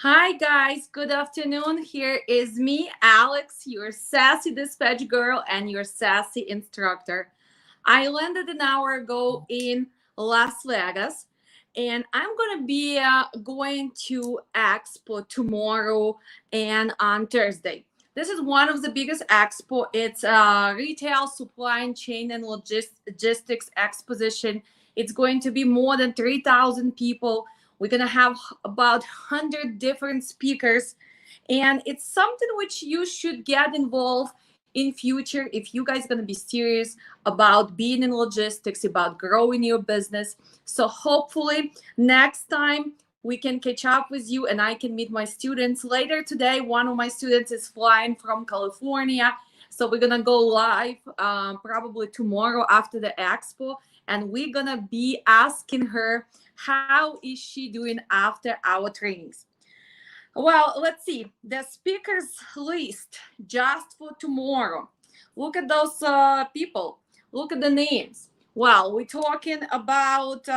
Hi guys, good afternoon. Here is me, Alex, your sassy dispatch girl and your sassy instructor. I landed an hour ago in Las Vegas, and I'm gonna be going to Expo tomorrow and on Thursday. This is one of the biggest expo. It's a retail supply and chain and logistics exposition. It's going to be more than 3,000 people. We're gonna have about 100 different speakers, and it's something which you should get involved in future if you guys gonna be serious about being in logistics, about growing your business. So hopefully next time we can catch up with you and I can meet my students later today. One of my students is flying from California, so we're gonna go live probably tomorrow after the expo, and we're gonna be asking her how is she doing after our trainings. Well, let's see the speakers list just for tomorrow. Look at those people. Look at the names. Well, we're talking about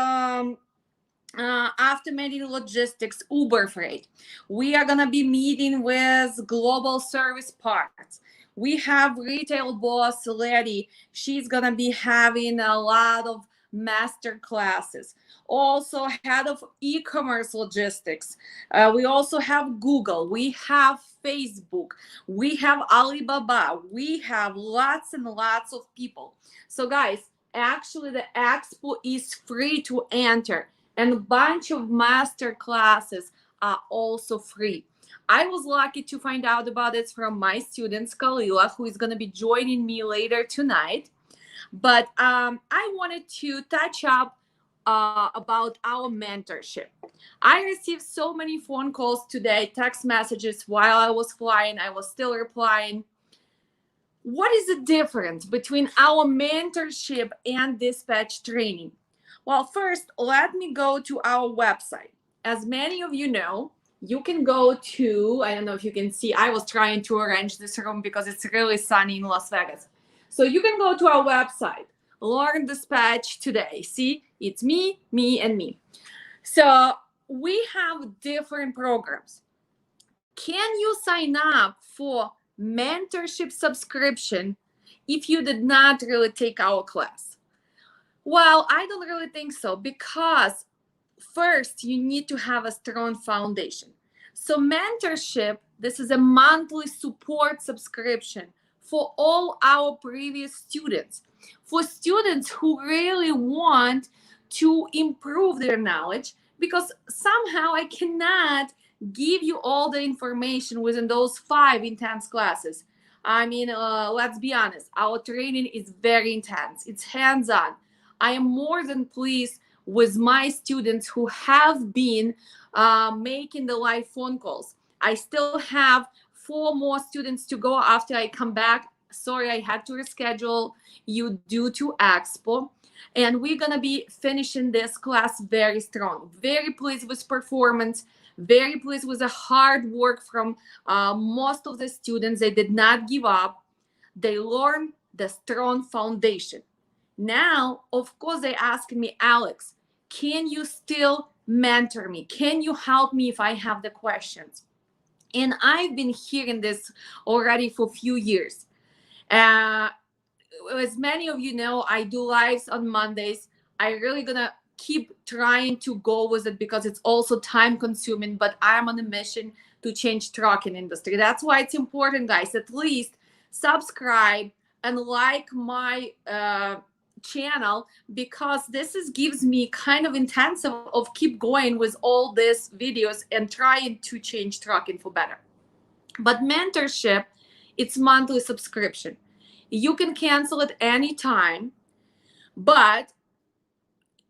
automated logistics, Uber Freight. We are gonna be meeting with global service parts. We have retail boss lady. She's gonna be having a lot of master classes. Also, head of e-commerce logistics. We also have Google. We have Facebook. We have Alibaba. We have lots and lots of people. So, guys, actually, the expo is free to enter, and a bunch of master classes are also free. I was lucky to find out about it from my student Kalila, who is going to be joining me later tonight. But I wanted to touch up about our mentorship. I received so many phone calls today, text messages while I was flying. I was still replying. What is the difference between our mentorship and dispatch training? Well, first, let me go to our website. As many of you know, you can go to, I don't know if you can see, I was trying to arrange this room because it's really sunny in Las Vegas. So you can go to our website, Learn Dispatch Today. See, it's me, and me. So we have different programs. Can you sign up for mentorship subscription if you did not really take our class? Well, I don't really think so, because first you need to have a strong foundation. So mentorship, this is a monthly support subscription for all our previous students, for students who really want to improve their knowledge, because somehow I cannot give you all the information within those 5 intense classes. I mean, let's be honest, our training is very intense. It's hands-on. I am more than pleased with my students who have been making the live phone calls. I still have 4 more students to go after I come back. Sorry, I had to reschedule you due to Expo. And we're going to be finishing this class very strong. Very pleased with performance. Very pleased with the hard work from most of the students. They did not give up. They learned the strong foundation. Now, of course, they ask me, Alex, can you still mentor me? Can you help me if I have the questions? And I've been hearing this already for a few years. As many of you know, I do lives on Mondays. I really gonna keep trying to go with it because it's also time consuming, but I'm on a mission to change trucking industry. That's why it's important, guys, at least subscribe and like my channel, because this is gives me kind of intensive of keep going with all these videos and trying to change trucking for better. But mentorship, it's monthly subscription. You can cancel at any time, but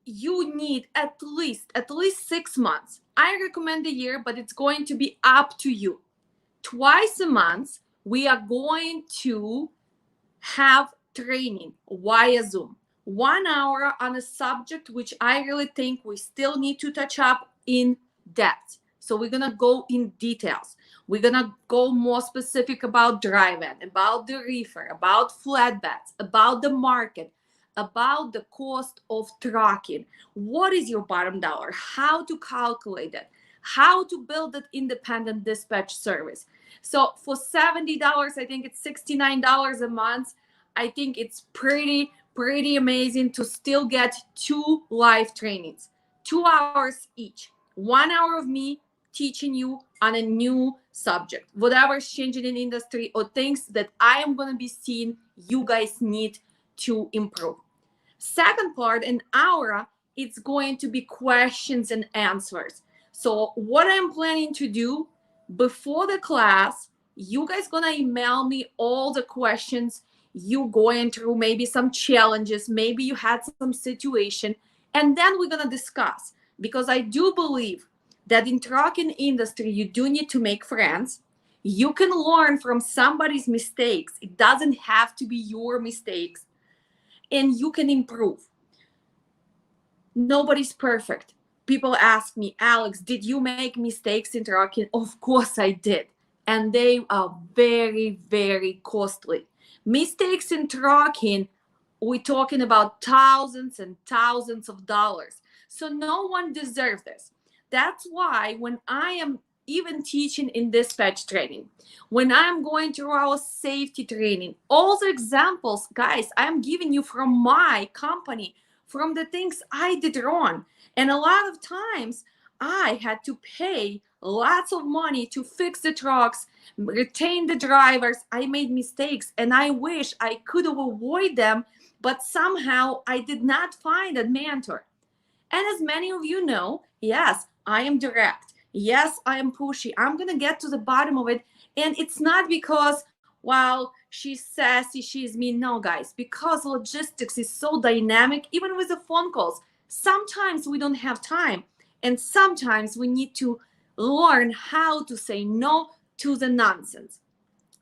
you need at least 6 months. I recommend a year, but it's going to be up to you. Twice a month, we are going to have training via Zoom. 1 hour on a subject which I really think we still need to touch up in depth. So we're gonna go in details. We're gonna go more specific about dry van, about the reefer, about flatbeds, about the market, about the cost of trucking. What is your bottom dollar? How to calculate it? how to build an independent dispatch service. So for $70, I think it's $69 a month. I think it's pretty amazing to still get 2 live trainings, 2 hours each, 1 hour of me teaching you on a new subject, whatever is changing in industry or things that I am going to be seeing you guys need to improve. Second part, an hour, it's going to be questions and answers. So what I'm planning to do before the class, you guys gonna email me all the questions you going through, maybe some challenges, maybe you had some situation, and then we're gonna discuss. Because I do believe that in trucking industry, you do need to make friends. You can learn from somebody's mistakes. It doesn't have to be your mistakes. And you can improve. Nobody's perfect. People ask me, Alex, did you make mistakes in trucking? Of course I did. And they are very costly. Mistakes in trucking, we're talking about thousands and thousands of dollars. So no one deserves this. That's why when I am even teaching in dispatch training, when I'm going through our safety training, all the examples, guys, I'm giving you from my company, from the things I did wrong. And a lot of times I had to pay lots of money to fix the trucks, retain the drivers. I made mistakes and I wish I could have avoided them, but somehow I did not find a mentor. And as many of you know, yes, I am direct. Yes, I am pushy. I'm going to get to the bottom of it. And it's not because, well, she's sassy, she's mean. No, guys, because logistics is so dynamic, even with the phone calls. Sometimes we don't have time. And sometimes we need to learn how to say no to the nonsense.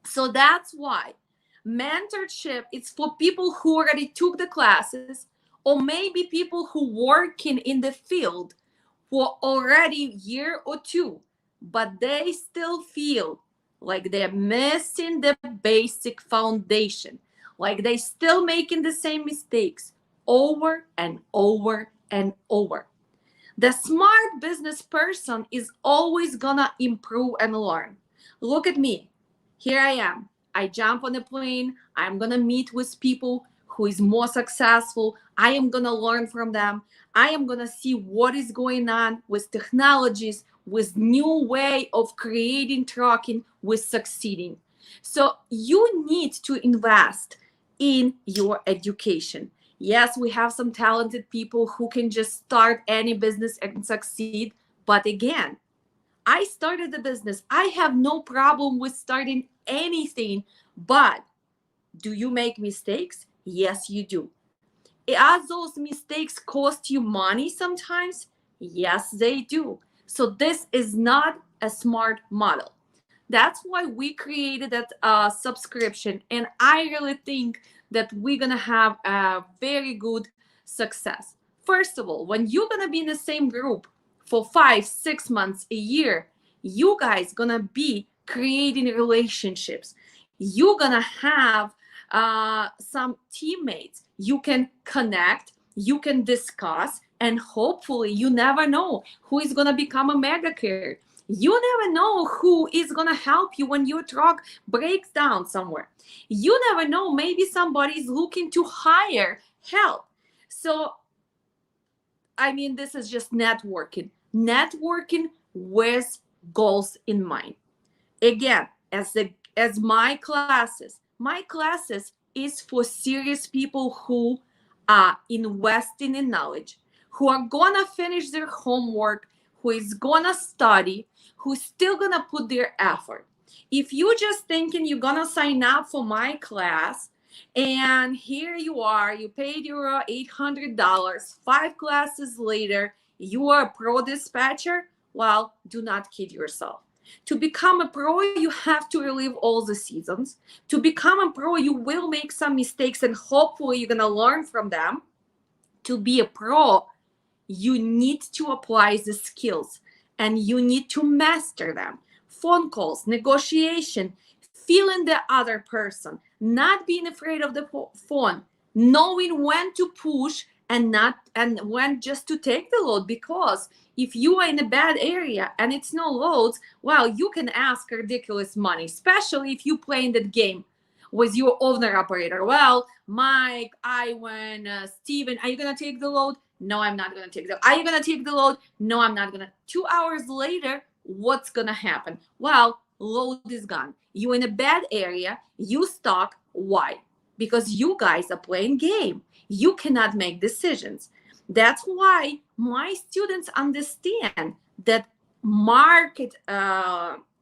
So that's why mentorship is for people who already took the classes, or maybe people who working in the field for already a year or two, but they still feel like they're missing the basic foundation, like they still making the same mistakes over and over and over. The smart business person is always gonna improve and learn. Look at me. Here I am. I jump on a plane. I'm gonna meet with people who is more successful. I am gonna learn from them. I am gonna see what is going on with technologies, with new way of creating trucking, with succeeding. So you need to invest in your education. Yes, we have some talented people who can just start any business and succeed. But again, I started the business. I have no problem with starting anything. But do you make mistakes? Yes, you do. As those mistakes cost you money sometimes? Yes, they do. So this is not a smart model. That's why we created that subscription. And I really think that we're going to have a very good success. First of all, when you're going to be in the same group for 5, 6 months, a year, you guys going to be creating relationships. You're going to have some teammates. You can connect, you can discuss, and hopefully you never know who is going to become a mega carrier. You never know who is going to help you when your truck breaks down somewhere. You never know, maybe somebody is looking to hire help. So, I mean, this is just networking with goals in mind. Again, as my classes is for serious people who are investing in knowledge, who are gonna finish their homework, who is gonna study, who's still gonna put their effort. If you just thinking you're gonna sign up for my class and here you are, you paid your $800, 5 classes later, you are a pro dispatcher, well, do not kid yourself. To become a pro, you have to relive all the seasons. To become a pro, you will make some mistakes and hopefully you're going to learn from them. To be a pro, you need to apply the skills and you need to master them. Phone calls, negotiation, feeling the other person, not being afraid of the phone, knowing when to push and went just to take the load. Because if you are in a bad area and it's no loads, well, you can ask ridiculous money, especially if you play in that game with your owner operator. Well, Mike, Iwan, Steven, are you gonna take the load? No, I'm not gonna take the. Are you gonna take the load? No, I'm not gonna. 2 hours later, what's gonna happen? Well, load is gone. You in a bad area, you stuck. Why? Because you guys are playing game. You cannot make decisions. That's why my students understand that market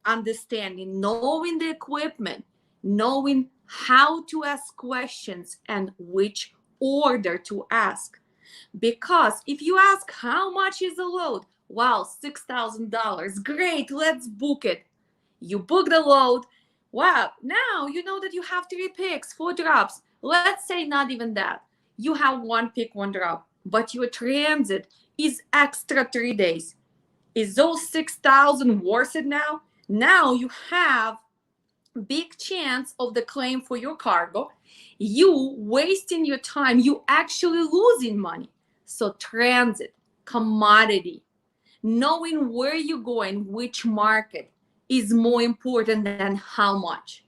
understanding, knowing the equipment, knowing how to ask questions and which order to ask. Because if you ask how much is the load, wow, $6,000, great, let's book it. You book the load. Wow, now you know that you have 3 picks, 4 drops. Let's say not even that. You have 1 pick, 1 drop, but your transit is extra 3 days. Is those 6,000 worth it now? Now you have big chance of the claim for your cargo. You wasting your time, you actually losing money. So transit, commodity, knowing where you're going, which market is more important than how much.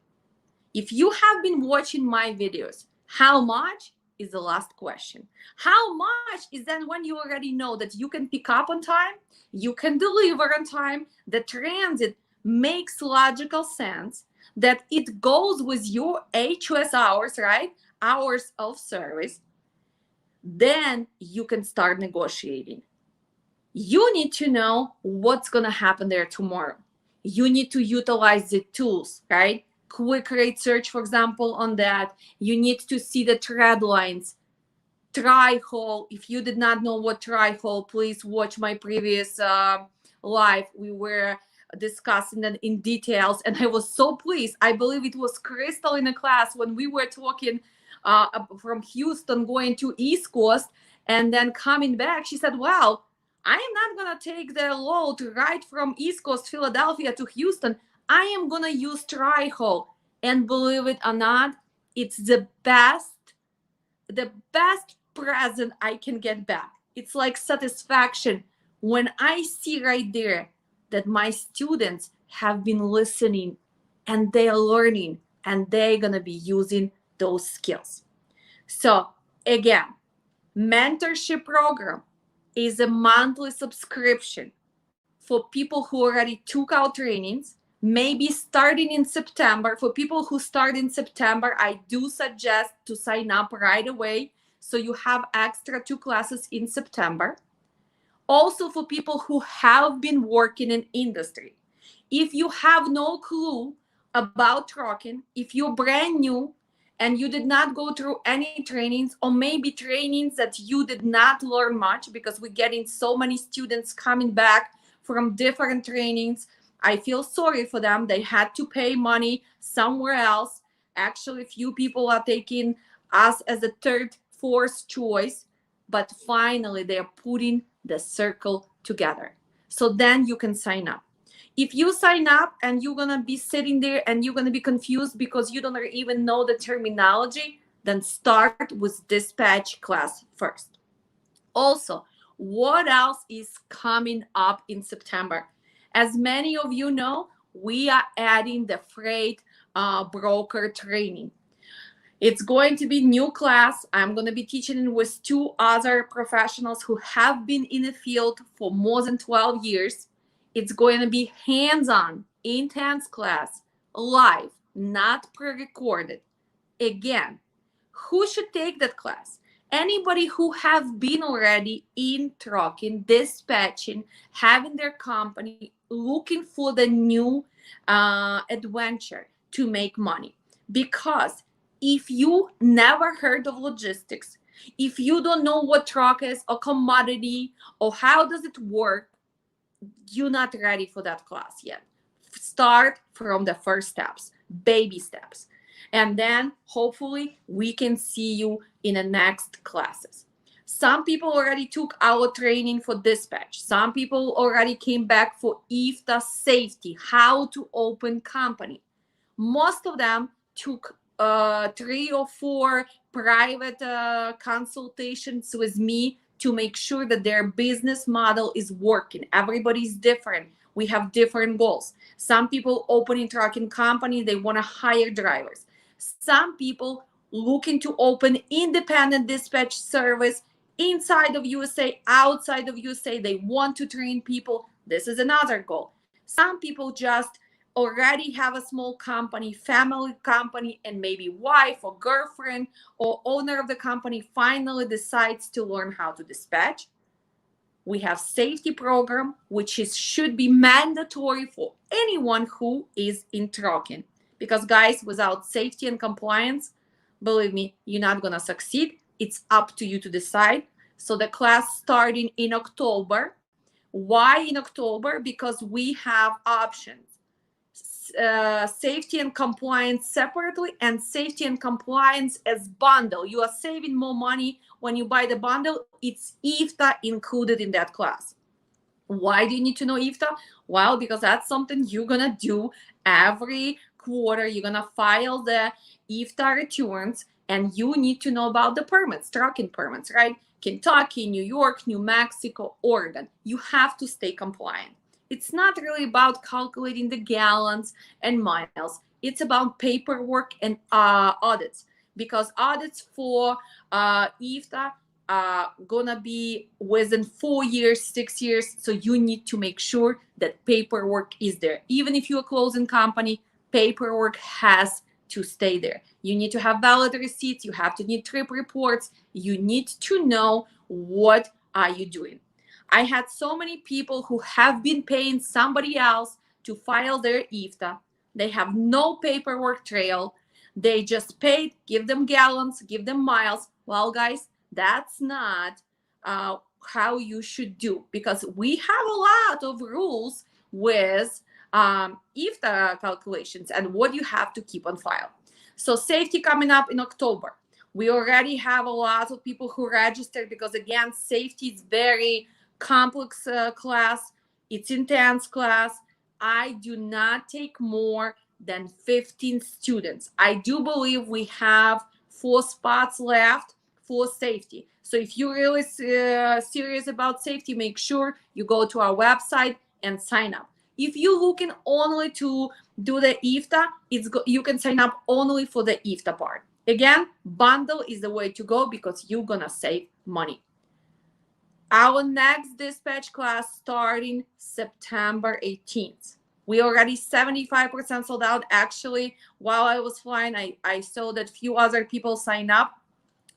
If you have been watching my videos, how much is the last question. How much is then when you already know that you can pick up on time, you can deliver on time, the transit makes logical sense, that it goes with your HOS hours, right? Hours of service. Then you can start negotiating. You need to know what's going to happen there tomorrow. You need to utilize the tools, right? Quick rate search, for example, on that. You need to see the thread lines. Tri-hole. If you did not know what tri-hole, please watch my previous live. We were discussing that in details, and I was so pleased. I believe it was Crystal in a class when we were talking from Houston going to East Coast and then coming back. She said, wow, I am not going to take the load right from East Coast, Philadelphia to Houston. I am going to use tri-hole. And believe it or not, it's the best present I can get back. It's like satisfaction when I see right there that my students have been listening and they are learning and they're going to be using those skills. So again, mentorship program is a monthly subscription for people who already took out trainings, maybe starting in September. For people who start in September, I do suggest to sign up right away so you have extra 2 classes in September. Also for people who have been working in industry. If you have no clue about trucking, if you're brand new and you did not go through any trainings, or maybe trainings that you did not learn much, because we're getting so many students coming back from different trainings, I feel sorry for them. They had to pay money somewhere else. Actually, few people are taking us as a third, fourth choice, but finally they're putting the circle together. So then you can sign up. If you sign up and you're going to be sitting there and you're going to be confused because you don't even know the terminology, then start with dispatch class first. Also, what else is coming up in September? As many of you know, we are adding the freight broker training. It's going to be new class. I'm going to be teaching with 2 other professionals who have been in the field for more than 12 years. It's going to be hands-on, intense class, live, not pre-recorded. Again, who should take that class? Anybody who have been already in trucking, dispatching, having their company, looking for the new adventure to make money. Because if you never heard of logistics, if you don't know what truck is, or commodity, or how does it work, you're not ready for that class yet. Start from the first steps, baby steps. And then hopefully we can see you in the next classes. Some people already took our training for dispatch. Some people already came back for IFTA safety, how to open company. Most of them took 3 or 4 private consultations with me to make sure that their business model is working. Everybody's different. We have different goals. Some people opening trucking company, they want to hire drivers. Some people looking to open independent dispatch service inside of USA, outside of USA. They want to train people. This is another goal. Some people just already have a small company, family company, and maybe wife or girlfriend or owner of the company finally decides to learn how to dispatch. We have safety program, which should be mandatory for anyone who is in trucking. Because guys, without safety and compliance, believe me, you're not gonna succeed. It's up to you to decide. So the class starting in October. Why in October? Because we have options. Safety and compliance separately and safety and compliance as bundle. You are saving more money when you buy the bundle. It's IFTA included in that class. Why do you need to know IFTA? Well, because that's something you're gonna do every quarter. You're gonna file the IFTA returns and you need to know about the permits, trucking permits, right? Kentucky, New York, New Mexico, Oregon. You have to stay compliant. It's not really about calculating the gallons and miles. It's about paperwork and audits, because audits for IFTA are gonna be within 4 years, 6 years. So you need to make sure that paperwork is there. Even if you're a closing company, paperwork has to stay there. You need to have valid receipts. You have to need trip reports. You need to know what are you doing. I had so many people who have been paying somebody else to file their IFTA. They have no paperwork trail. They just paid, give them gallons, give them miles. Well, guys, that's not how you should do, because we have a lot of rules with IFTA calculations and what you have to keep on file. So safety coming up in October. We already have a lot of people who registered because, again, safety is very complex class. It's intense class. I do not take more than 15 students. I do believe we have 4 spots left for safety. So if you're really serious about safety, make sure you go to our website and sign up. If you're looking only to do the IFTA, you can sign up only for the IFTA part. Again, bundle is the way to go because you're gonna save money. Our next dispatch class starting September 18th. We already 75% sold out. Actually, while I was flying, I saw that few other people sign up.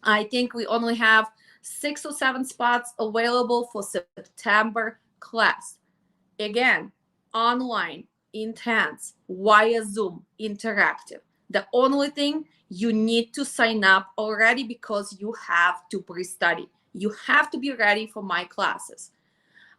I think we only have 6 or 7 spots available for September class. Again, online, intense, via Zoom, interactive. The only thing, you need to sign up already because you have to pre-study. You have to be ready for my classes.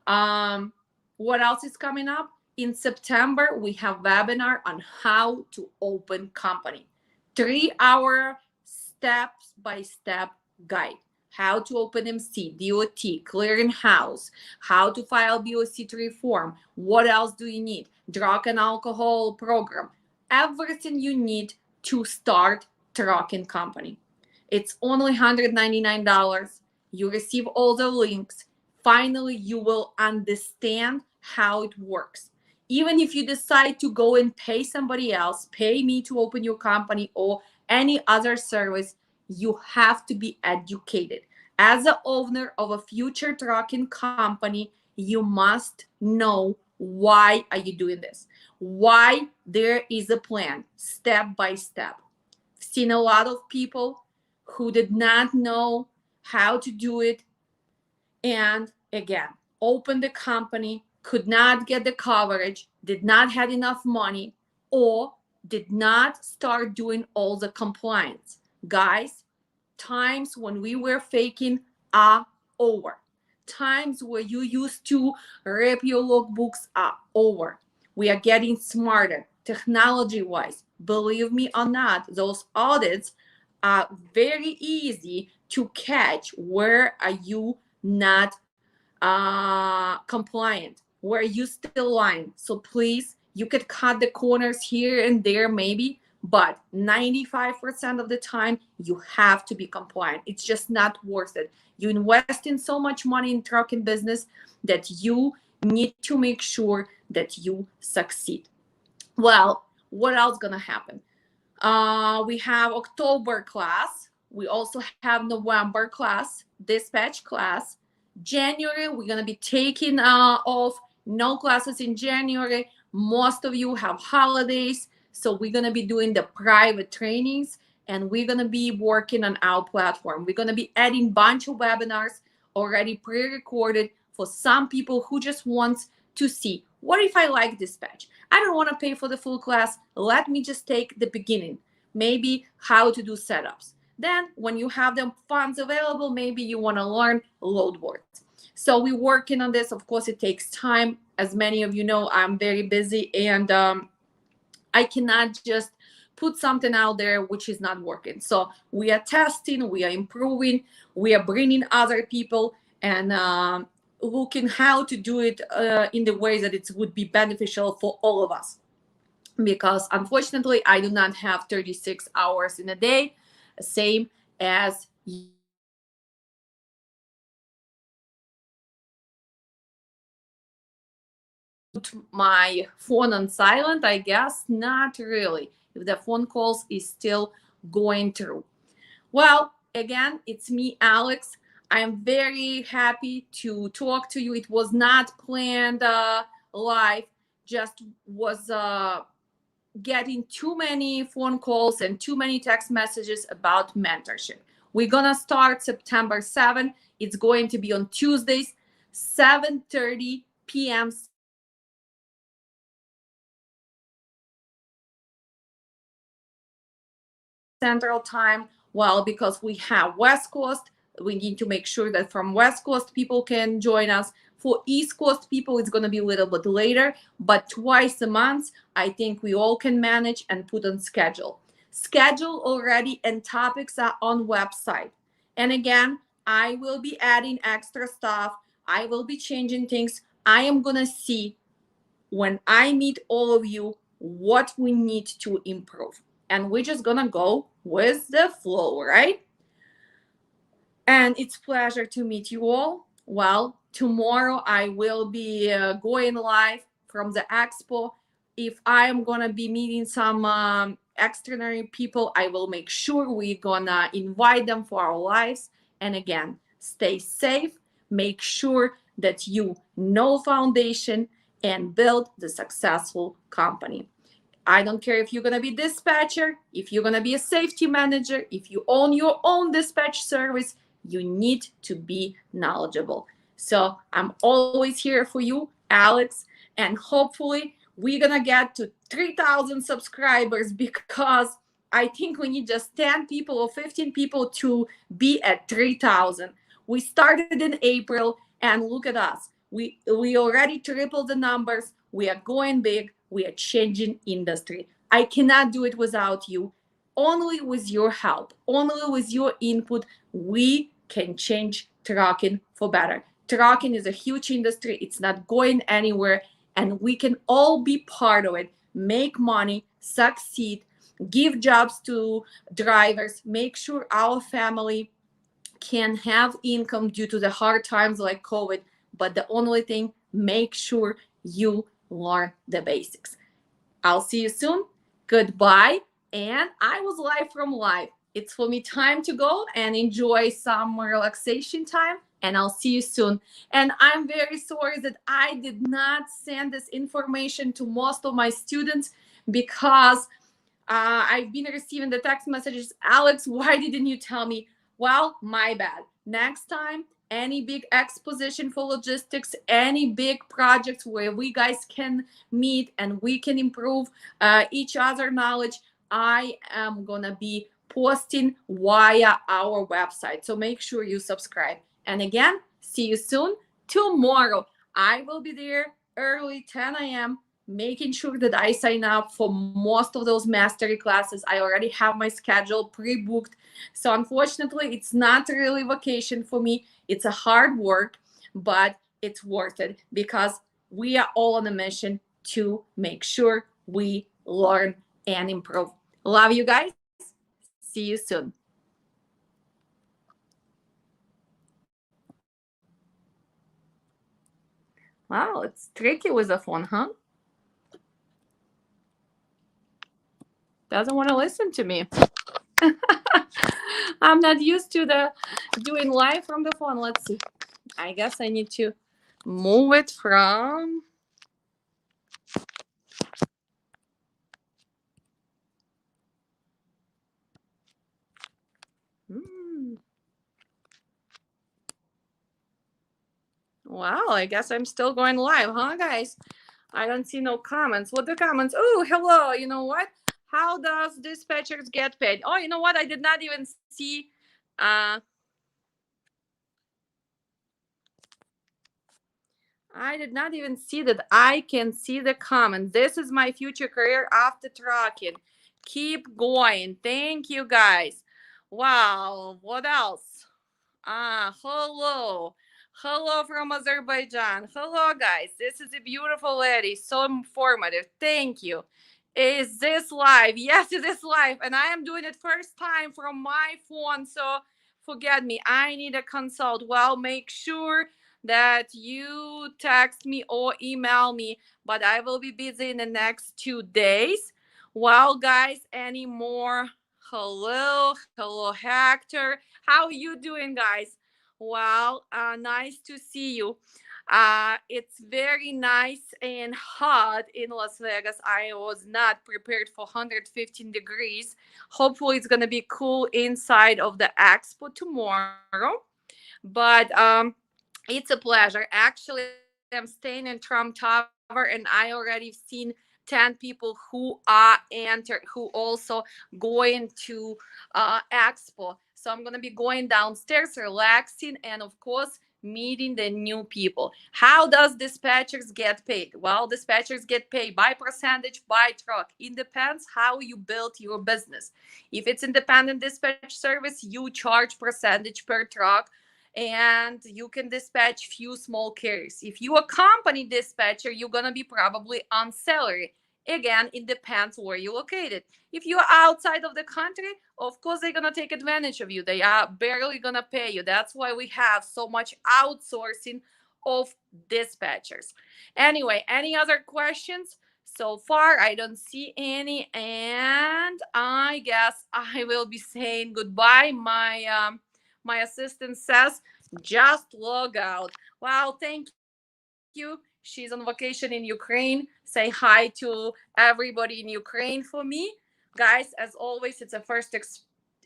What else is coming up? In September, we have webinar on how to open company. 3-hour step-by-step guide. How to open MC, DOT, clearinghouse, how to file BOC3 form. What else do you need? Drug and alcohol program. Everything you need to start trucking company. It's only $199. You receive all the links. Finally, you will understand how it works. Even if you decide to go and pay somebody else, pay me to open your company or any other service, you have to be educated. As the owner of a future trucking company, you must know why are you doing this, why there is a plan, step by step. I've seen a lot of people who did not know how to do it, and again, opened the company, could not get the coverage, did not have enough money, or did not start doing all the compliance. Guys, times when we were faking are over. Times where you used to rip your logbooks are over. We are getting smarter technology-wise. Believe me or not, those audits are very easy to catch. Where are you not compliant? Where are you still lying? So please, you could cut the corners here and there maybe, but 95% of the time you have to be compliant. It's just not worth it. You invest in so much money in trucking business that you need to make sure that you succeed. Well, what else gonna happen? We have October class. We also have November class, dispatch class. January, we're going to be taking off. No classes in January. Most of you have holidays. So we're going to be doing the private trainings, and we're going to be working on our platform. We're going to be adding a bunch of webinars already pre-recorded for some people who just want to see, what if I like dispatch? I don't want to pay for the full class. Let me just take the beginning, maybe how to do setups. Then when you have the funds available, maybe you want to learn load boards. So we're working on this. Of course, it takes time. As many of you know, I'm very busy, and I cannot just put something out there which is not working. So we are testing, we are improving, we are bringing other people, and looking how to do it in the way that it would be beneficial for all of us. Because unfortunately, I do not have 36 hours in a day, same as my phone on silent. I guess not really, if the phone calls is still going through. Well, again, it's me, Alex. I am very happy to talk to you. It was not planned live, just was getting too many phone calls and too many text messages about mentorship. We're gonna start September 7th. It's going to be on Tuesdays, 7:30 p.m. Central Time. Well, because we have West Coast, we need to make sure that from West Coast people can join us. For East Coast people, it's going to be a little bit later, but twice a month, I think we all can manage and put on schedule. Schedule already, and topics are on website. And again, I will be adding extra stuff. I will be changing things. I am going to see when I meet all of you what we need to improve. And we're just going to go with the flow, right? And it's a pleasure to meet you all. Well, tomorrow I will be going live from the expo. If I am going to be meeting some extraordinary people, I will make sure we're going to invite them for our lives. And again, stay safe. Make sure that you know foundation and build the successful company. I don't care if you're going to be dispatcher, if you're going to be a safety manager, if you own your own dispatch service, you need to be knowledgeable. So I'm always here for you, Alex, and hopefully we're going to get to 3,000 subscribers, because I think we need just 10 people or 15 people to be at 3,000. We started in April, and look at us. We already tripled the numbers. We are going big. We are changing industry. I cannot do it without you. Only with your help, only with your input, we can change trucking for better. Trucking is a huge industry. It's not going anywhere, and we can all be part of it. Make money, succeed, give jobs to drivers, make sure our family can have income due to the hard times like COVID. But the only thing, make sure you learn the basics. I'll see you soon. Goodbye. And I was live from live. It's for me time to go and enjoy some relaxation time. And I'll see you soon. And I'm very sorry that I did not send this information to most of my students, because I've been receiving the text messages, Alex, why didn't you tell me? Well, my bad. Next time, any big exposition for logistics, any big projects where we guys can meet and we can improve each other knowledge, I am gonna be posting via our website. So make sure you subscribe. And again, see you soon. Tomorrow, I will be there early 10 a.m. making sure that I sign up for most of those mastery classes. I already have my schedule pre-booked. So unfortunately, it's not really vacation for me. It's a hard work, but it's worth it, because we are all on a mission to make sure we learn and improve. Love you guys. See you soon. Wow, it's tricky with the phone, huh? Doesn't want to listen to me. I'm not used to the doing live from the phone. Let's see. I guess I need to move it from. Hmm. Wow, I guess I'm still going live, huh, guys? I don't see no comments. What the comments? Oh, hello. You know what? How does dispatchers get paid? Oh, you know what? I did not even see. Uh, I did not even see that I can see the comment. This is my future career after trucking. Keep going. Thank you, guys. Wow. What else? Hello. Hello from Azerbaijan. Hello, guys. This is a beautiful lady. So informative. Thank you. Is this live? Yes, it is live. And I am doing it first time from my phone. So forget me. I need a consult. Well, make sure that you text me or email me. But I will be busy in the next 2 days. Well, guys, any more? Hello. Hello, Hector. How you doing, guys? Well, nice to see you. It's very nice and hot in Las Vegas. I was not prepared for 115 degrees. Hopefully, it's gonna be cool inside of the expo tomorrow. But it's a pleasure. Actually, I'm staying in Trump Tower, and I already seen 10 people who are entered, who also going to expo. So I'm gonna be going downstairs, relaxing, and of course meeting the new people. How does dispatchers get paid? Well, dispatchers get paid by percentage, by truck. It depends how you build your business. If it's independent dispatch service, you charge percentage per truck, and you can dispatch few small carriers. If you a company dispatcher, you're gonna be probably on salary. Again, it depends where you're located. If you're outside of the country, of course they're gonna take advantage of you. They are barely gonna pay you. That's why we have so much outsourcing of dispatchers. Anyway, any other questions? So far, I don't see any, and I guess I will be saying goodbye. My assistant says just log out. Well, thank you. She's on vacation in Ukraine. Say hi to everybody in Ukraine for me. Guys, as always, it's a first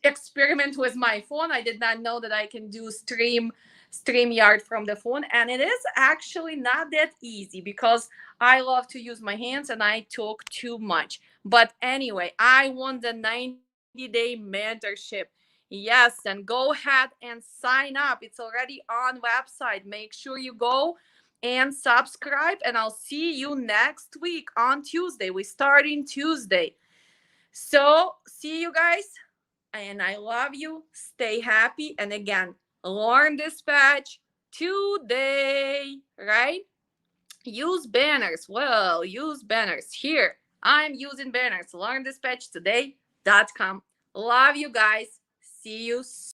experiment with my phone. I did not know that I can do StreamYard from the phone, and it is actually not that easy because I love to use my hands and I talk too much. But anyway, I won the 90-day mentorship. Yes, and go ahead and sign up. It's already on website. Make sure you go and subscribe, and I'll see you next week on Tuesday. We start in Tuesday. So, see you guys, and I love you. Stay happy, and again, learn dispatch today, right? Use banners. Well, use banners here. I'm using banners. Learn dispatch today.com. Love you guys. See you soon.